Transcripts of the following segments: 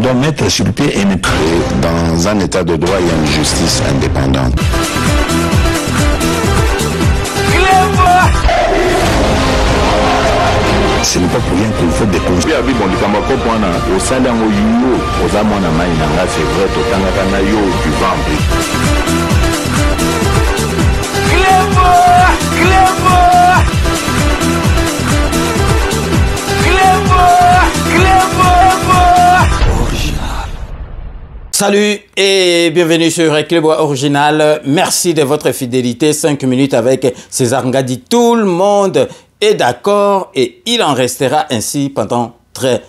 doit mettre sur pied et dans un état de droit, il y a une justice indépendante. Ce n'est pas pour rien qu'il faut des conseils. Salut et bienvenue sur Clébois Original. Merci de votre fidélité. 5 minutes avec César Ngadi. Tout le monde est d'accord et il en restera ainsi pendant très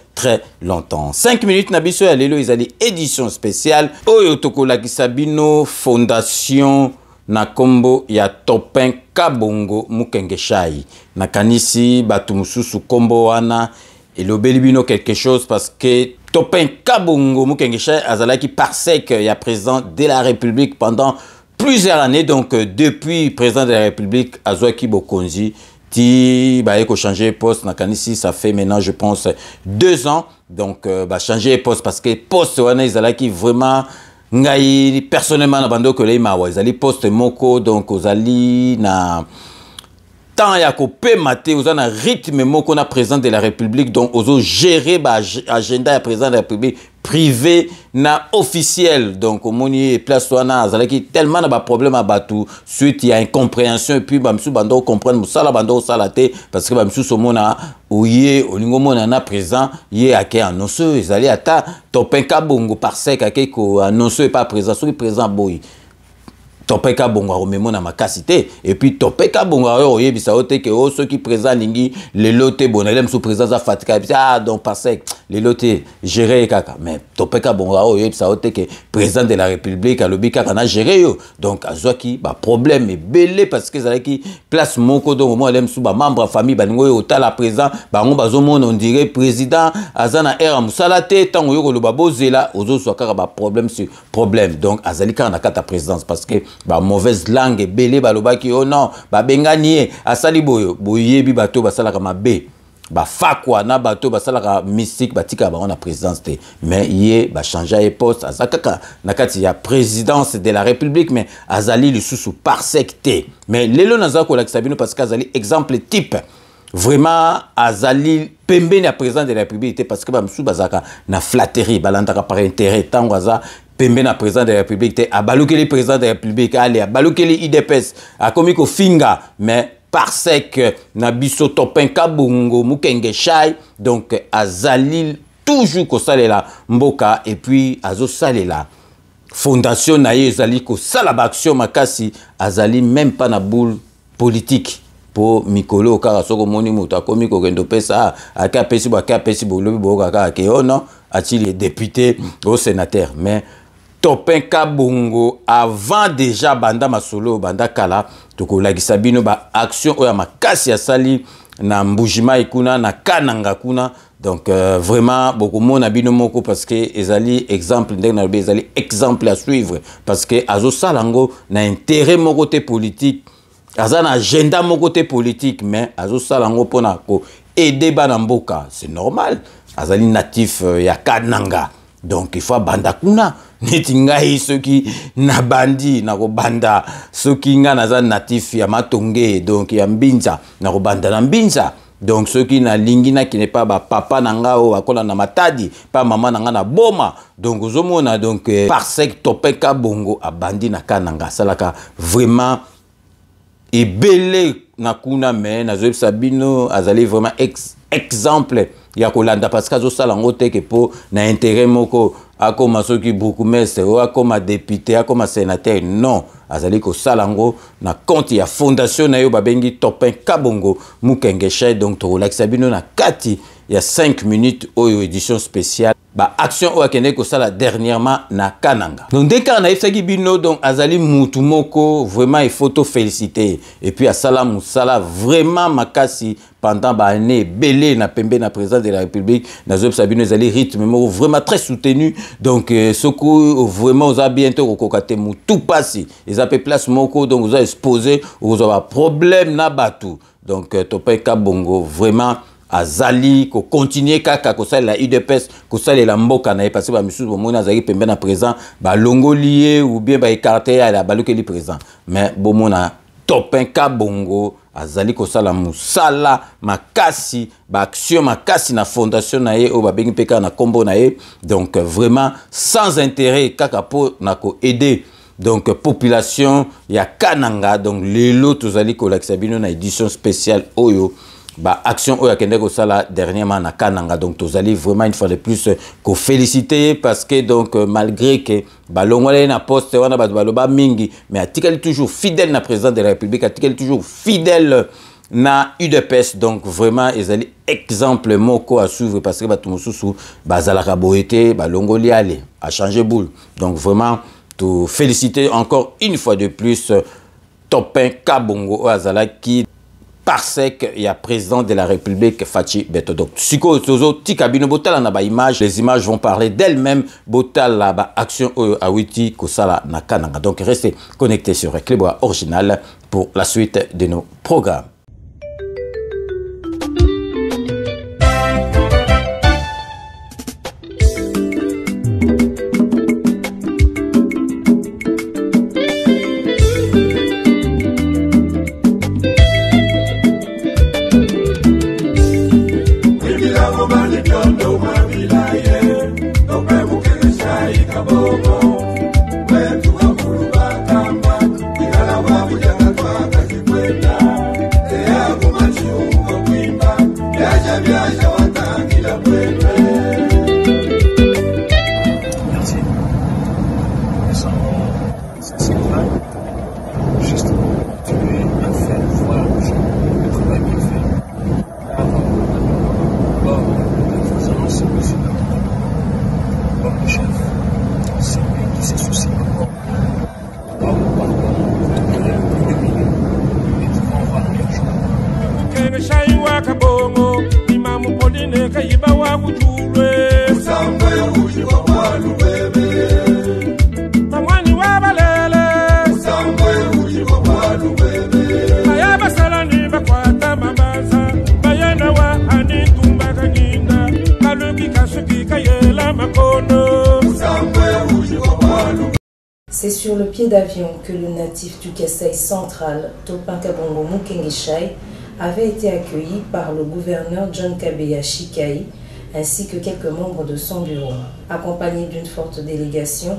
longtemps. 5 minutes Nabiso Alelo Izali édition spéciale. Oyo Tokolaki Sabino Fondation Nakombo ya Topin Kabongo Mukengeshai. Nakanisi Batumususu Kombo Wana et l'obélibino quelque chose parce que Topin Kabongo Mukengeshai Azalaki parsec ya président de la République pendant plusieurs années. Donc depuis président de la République Azwaki Bokonzi Ti ko changer poste nakanisi ça fait maintenant je pense 2 ans. Donc changer poste parce que poste wana Azalaki vraiment ngai personnellement na bando que les mawa Azali poste moko donc ozali na temps ya ko pe maté ozana rythme moko na président de la République donc ozo gérer agenda ya président de la République privé na officiel donc au moni place wana azalaki tellement na ba problème à batu suite il y a incompréhension et puis bamsu bando comprendre musala bando salate parce que bamsu somona oye olingo mona na présent yé ake annonce ezali ata Topin Kabongo parsec ake ko annonce pas présent sur présent boy Topin Kabongo romemo na makasité et puis Topin Kabongo oye bisaote que ceux qui présent lingi les loté bonelem sous présence à fatika donc parsec les lotés géré kaka mais Topin Kabongo oye bisaote que président de la République alobi kaka na géré yo donc azwaki ba problème et belé parce que zalaki place moko donc moi lem sous ba membre famille baningo yo tala présent bango bazomona on dirait président azana era musalate tango yo koloba bozela ozo so kaka ba problème sur problème donc azali kaka na kata présidence parce que ba mauvaise langue belé balobaki oh non ba bengani asali boyo boyebi bato basala kama be ba fakwa na bato basala ka mystique batika ba on a présidence té mais yé ba changer poste azakaka na kati ya présidence de la République mais azali le sous parsec té mais lelo nazako la Sabino parce qu'azali exemple type vraiment azali pembe na président de la République parce que ba msou bazaka na flatterie balandaka par intérêt tango aza pembe na président de la République te abalukeli président de la République allez abalukeli IDPS akomiko finga mais parsec na biso Topin Kabongo Mukengeshai donc azali toujours ko salela mboka et puis azo salela fondation na ye azali ko sala action makasi azali même pas na boule politique pour mikolo kaka soko moni moto akomiko kendo pesa aka pesi lobi boka kaka ke oh non a-t-il député au sénateur mais Topin Kabongo avant déjà banda masolo banda kala toko lagisa bino ba action oya makasi ya sali na mbujima ikuna na kananga kuna donc vraiment beaucoup mona bino moko parce que ezali exemple ndena ezali exemple à suivre parce que azo salango na intérêt moko te politique azana agenda moko te politique mais azo salango pona ko aider bana mboka c'est normal azali natif ya kananga donc il faut banda kuna neti ngai soki na bandi na ko banda soki nga naza natif ya matonge donc ya mbinza na ko banda na mbinza donc soki na lingi na kine pas ba papa na nga o akola na matadi pa mama na nga na boma donc ozomona donc parsec Topin Kabongo abandi na kananga salaka vraiment ebele na kuna mais na zob sabino azali vraiment exemple ya kolanda parce que azo sala ngote ke po na intérêt moko akoma soki bourgmestre ou akoma député akoma sénateur non azali ko salango na compte ya fondation na yo babengi Topin Kabongo Mukengeshai donc to relaxa bino na kati ya 5 minutes oyo édition spéciale ba action o akende ko sala dernièrement na kananga donc dès qu'on a fait bino donc azali mutu moko vraiment il faut te féliciter et puis asala musala vraiment makasi pendant ba année belé na pembe na président de la République na zob sabino azali rythme vraiment très soutenu donc ce que vraiment vous a bientôt kokate mutu pasi ils appellent place moko donc vous a exposé vous avez problème na batu donc Topin Kabongo vraiment azali ko continuer kaka ko sala la UDPS ko sala la mboka na parce que ba misusu bomona azali pembe na présent ba longolier ou bien ba écarter ya la balukeli présent mais bomona Topin Kabongo azali ko sala musala makasi ba action makasi na fondation na ye o ba bengi peka na kombo na ye donc vraiment sans intérêt kaka po na ko aider donc population ya Kananga donc lelo tozali ko lakisa bino na édition spéciale oyo ba action oyo akende ko sala dernièrement na Kananga donc tozali vraiment une fois de plus ko féliciter parce que donc malgré que balongole na poste wana ba baloba mingi mais atikali toujours fidèle na président de la République atikali toujours fidèle na UDPS donc vraiment ezali exemple moko à suivre parce que batu mususu bazalaka boete balongoli ale a changer boule donc vraiment to féliciter encore une fois de plus Topin Kabongo azala qui parce qu'il y a président de la République Fachi Beto. Donc, Siko Tozo, Tikabino Botala na ba image, les images vont parler d'elles-mêmes. Botala ba action Awiti Kosala na Kananga. Donc, restez connectés sur Clébois Original pour la suite de nos programmes. C'est sur le pied d'avion que le natif du Kasaï central, Topin Kabongo Mukengeshai, avait été accueilli par le gouverneur John Kabeya Shikai ainsi que quelques membres de son bureau. Accompagné d'une forte délégation,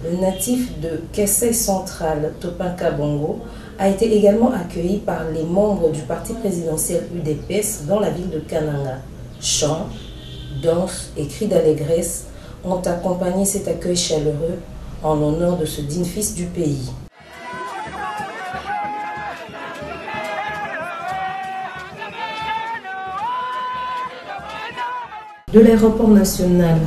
le natif de Kasaï central, Topin Kabongo, a été également accueilli par les membres du parti présidentiel UDPS dans la ville de Kananga. Chants, danses et cris d'allégresse ont accompagné cet accueil chaleureux en l'honneur de ce digne fils du pays. De l'aéroport national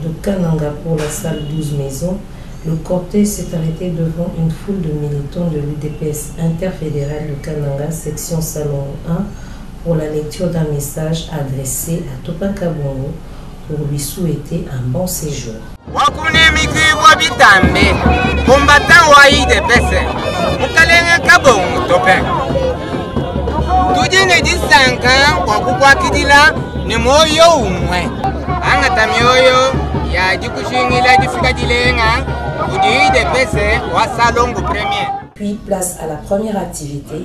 de Kananga pour la salle 12 maisons, le cortège s'est arrêté devant une foule de militants de l'UDPS interfédéral de Kananga, section Salon 1, pour la lecture d'un message adressé à Topin Kabongo pour lui souhaiter un bon séjour. Combattant wa UDPS, Mukalenga Kabongo Topin. Tujine disanka kwa kukwakidila ni moyo umwe. Angata myoyo ya jikushingila jifika dilenga udi UDPS wa Salongo premier. Puis place à la première activité,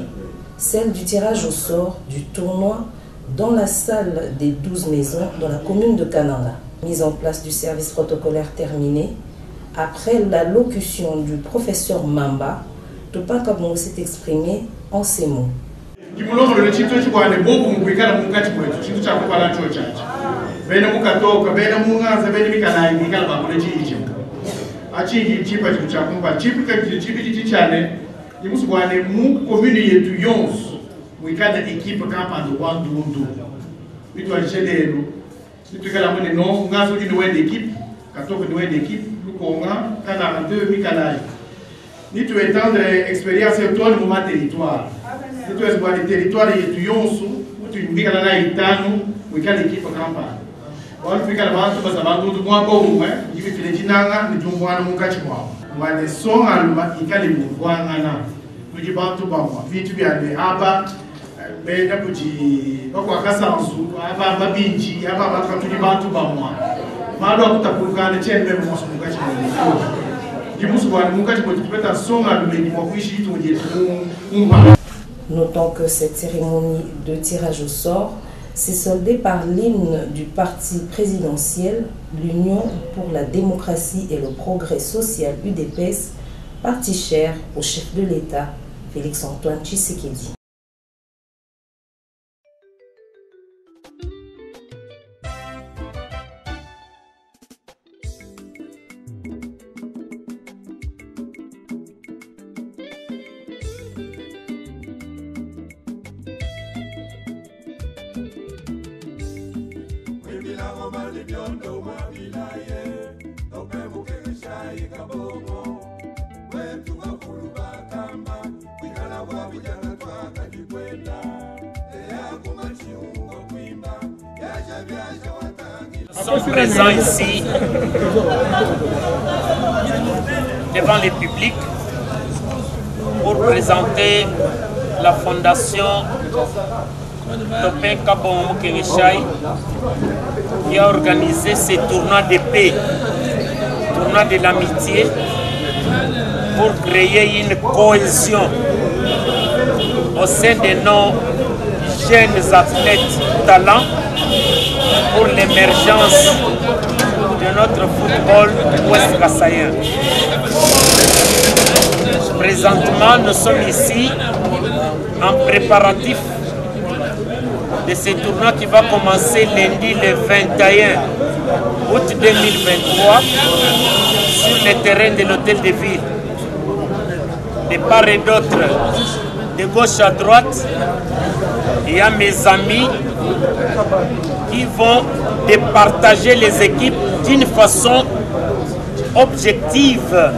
celle du tirage au sort du tournoi dans la salle des 12 maisons dans la commune de Kananga. Mise en place du service protocolaire terminé. Après la locution du professeur Mamba, Topin Kabongo s'est exprimé en ces mots. Ni tu étendre expérience sur toi le moment territoire. Si tu es sur le territoire et tu yonsu, tu me dis que là itano, oui quelle équipe campagne. On fait que là tu vas savoir tout moi bon hein, il fait les dinanga, ni tu vois mon catch moi. Moi les sons alma, il quelle me voit ana. Tu dis pas tout bon moi. Puis tu viens de aba benda kuti bakwasanzu aba binji aba batatu bantu bamwa malo akutapulukana chembe musumuka chimwe kimusu bwa muka chimwe kipeta songa lumeni mwa kuishi tonje umba. Notons que cette cérémonie de tirage au sort s'est soldée par l'hymne du parti présidentiel, l'Union pour la démocratie et le progrès social UDPS, parti cher au chef de l'État, Félix-Antoine Tshisekedi. Nous sommes présents ici devant le public pour présenter la fondation Topin Kabongo Mukengeshai qui a organisé ce tournoi de paix, tournoi de l'amitié, pour créer une cohésion au sein de nos jeunes athlètes talents pour l'émergence de notre football ouest-kassaïen. Présentement, nous sommes ici en préparatif de ce tournoi qui va commencer lundi le 21 août 2023 sur le terrain de l'hôtel de ville. De part et d'autre, de gauche à droite, il y a mes amis qui vont départager les équipes d'une façon objective.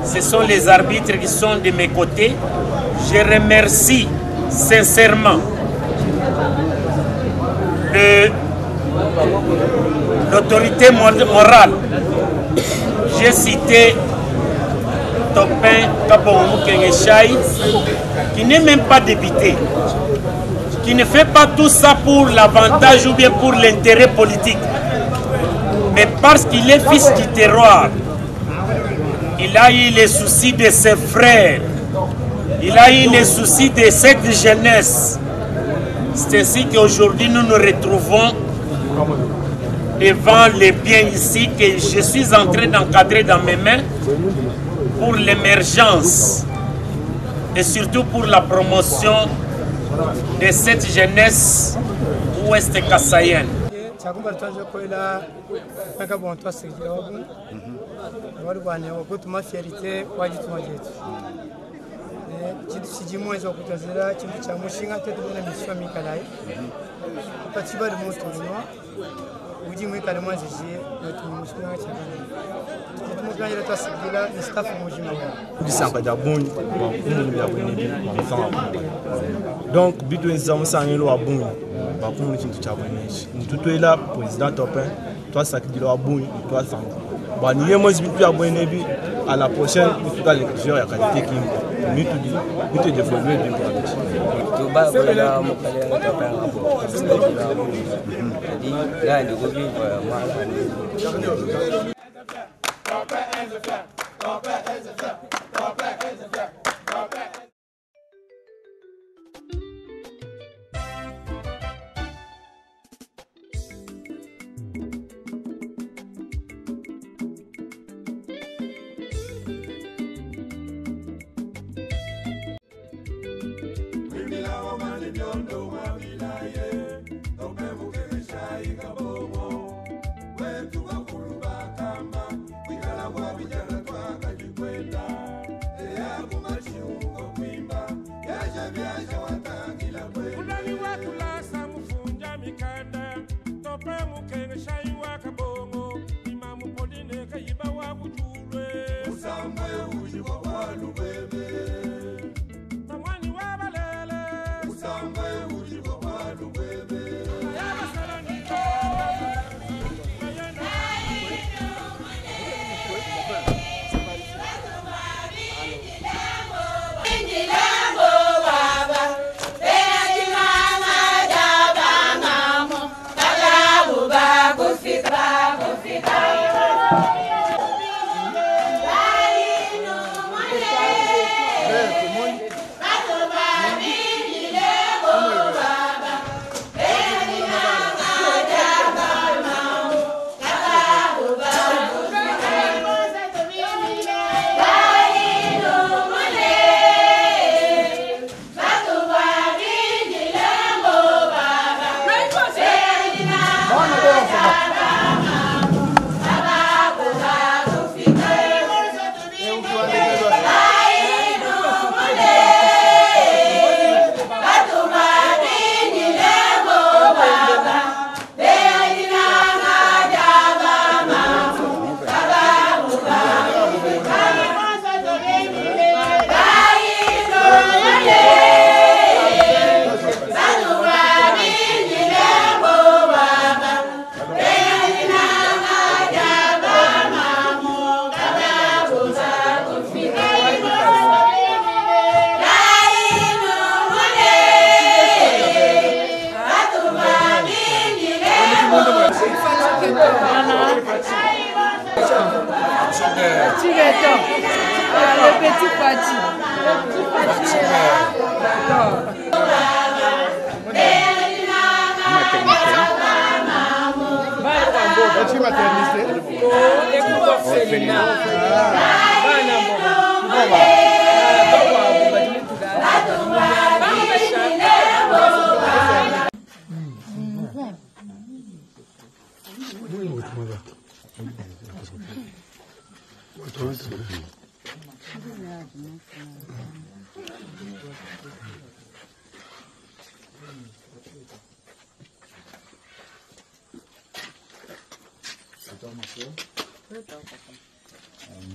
Ce sont les arbitres qui sont de mes côtés. Je remercie sincèrement l'autorité morale. J'ai cité Topin Kabongo Mukengeshai, qui n'est même pas député, qui ne fait pas tout ça pour l'avantage ou bien pour l'intérêt politique, mais parce qu'il est fils du terroir. Il a eu les soucis de ses frères, il a eu les soucis de cette jeunesse. C'est ainsi qu'aujourd'hui nous nous retrouvons devant les biens ici que je suis en train d'encadrer dans mes mains pour l'émergence et surtout pour la promotion de cette jeunesse ouest-kassaïenne. Donc, bitu nzamo sangelo abungi bakumu kintu chabonyeshi mtuto ila président Topin toi sakidilo abungi toi sanga ba niye mozi bitu abonyebi à la prochaine bitu ka lecture ya qualité qui mitu di bitu développer du produit to ba ko la mo kale na Topin abo di la ndi go bi ma Wetu wakulu bakamba, wikala wa vijana twaka jikwenda. Attends. Le petit Fati. D'accord. Petit maternité.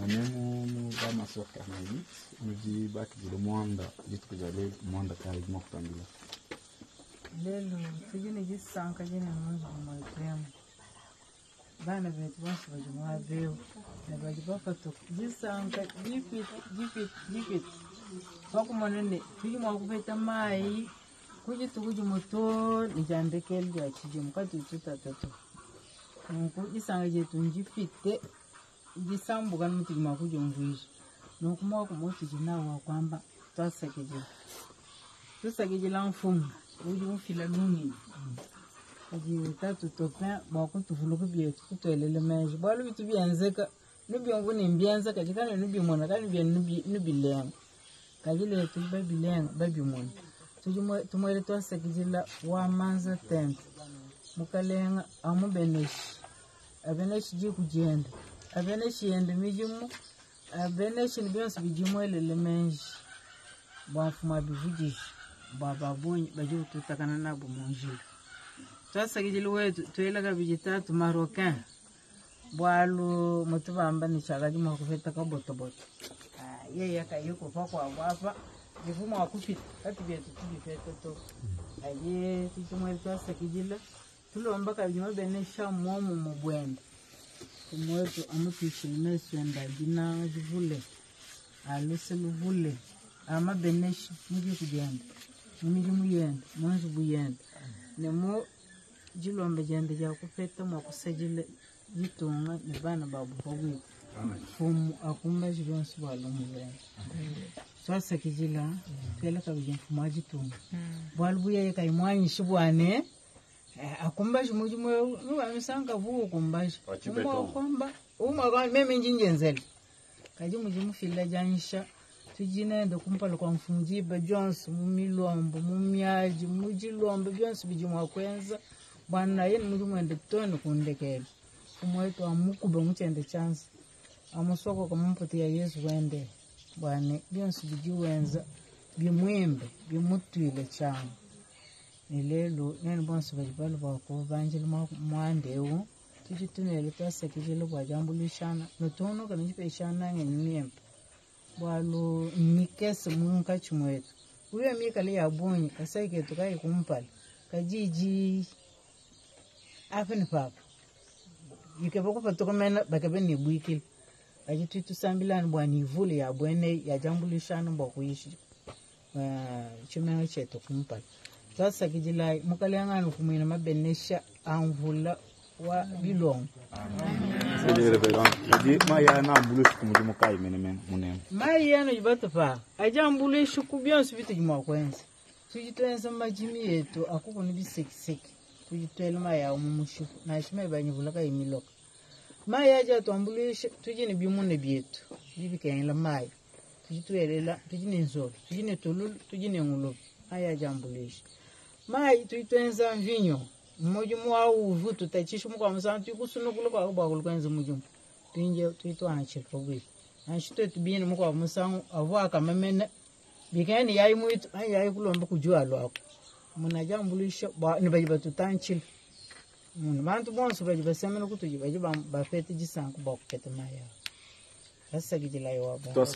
Maneno kama soka hivi mjibaki vile mwanda jitu kujale mwanda kai mokutambila lelo tujine jisanka jine mwanzo mwaitemu bana betu basi bajumwa beo na bajibafatu jisanka jifit bako monene tujimwa kupeta mai kuji tukuji moto nijandekeli ya chijimu kati tutatatu nuko jisanka jetu njifite jisambuka n'umuti makujo mvuije nuko mwako moti jinawa kwamba twasekeje la mfumu uji mfila nuni uji tatu topin bako tufuluku bie tukutwelele meje bwalu bitu byanzeka nubyo ngune mbyanza kajikana nubyo mona kandi bya nubilenga kajile tuba bilenga babimona tumwele twasekeje la wa manza tent mukalenga amubeneshi abeneshi jikujenda abeneshi yende mijimu abeneshi nibyansi bijimu elele menji bwafuma bivugije bababonye baje tutakana nabo munjira twasagijile wetu twelaga bijitatu marocain bwalu mutubamba ni chagaji makufeta ka botoboto yeye akayiko pakwa bwapa bivuma akufita kati byetu tubifeta to aye tichumwe twasagijile tulomba kabijima benesha momo mubwenda kumwetu amukishime swenda dina jivule aluseluvule ama beneshi muje kugenda mumiji muyenda mwanzu buyenda nemo jilombe jende ja kupeta mu kusajile yitunga ne bana babu bobwi fumu akumba jibonsu balomu bene swasa kijila kela kabije fumu ajitunga bwalubuye kai mwanyi shibwane akumba jimuji mwe nuwamisanga vuko kumbashi kwamba kwa meme njinjenzeli kaji mujimu fila janisha tujinenda kumpala kwa mfungiba Jones mumilombo mumyaji mujilombo Jones bijimwa kwenza bwana yeni mujimu ende tone kundekele kumwetu amukuba mutende chance amusoko kamumpoti ya Yesu wende bwana Jones bijiwenza bimwembe bimutwile chama nilelo nene bonso bajibalo bako banjile mwandewo tujitunele twasekijele kwa jambulishana notono kana jipeshana ngenyembe bwalo nikese munka chumwetu uyo mikale yabonye kasaike tukai kumpala kajiji afeni papa yikeboko patokomena bakabeni bwikil kajitu tusambilani bwani ivule yabwene yajambulishana mbokuyishi chumena cheto kumpala sasa kijilai mukalengana kumwina mabenesha anvula wa bilong maya na ambulance kumujumu kai menemen munem maya no jibatafa ajambulesha kubyansu bitujuma kwenza tujitwenza majimi yetu akuko ni bisekiseki tujitwela maya umumushu na shime banyivula kai miloka maya aja tuambulesha tujini bimune byetu bibikengela maya tujitwelela tujini nzolo tujini tululu tujini ngulo maya jambulesha mai tuitwenza mvinyo mujumu wa uvutu tachishu mukwa msantu kusunukulu kwa kubakulu kwenza mujumu tuinje tuitwana chilpobwi anshito tubini mukwa msangu avwa kamamene bikani yayi muitu yayi kulomba kujua lwako munajambulisha nibajiba tutanchil mun bantu bonso bajiba semena kutuji bajiba bafete jisanku bakupeta maya sasa gijila yo aba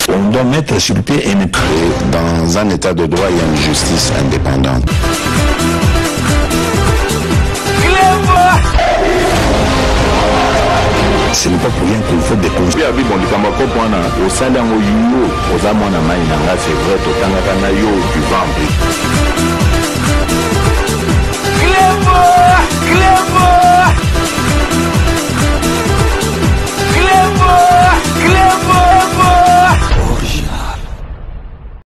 On doit mettre sur pied et nous créer dans un état de droit et une justice indépendante. Ce n'est pas pour rien qu'il faut déconstruire. Oui, bon, les Kamakopana, au sein d'un yo, aux amants à Maïnanga, c'est vrai, au Tangakana yo, du ventre.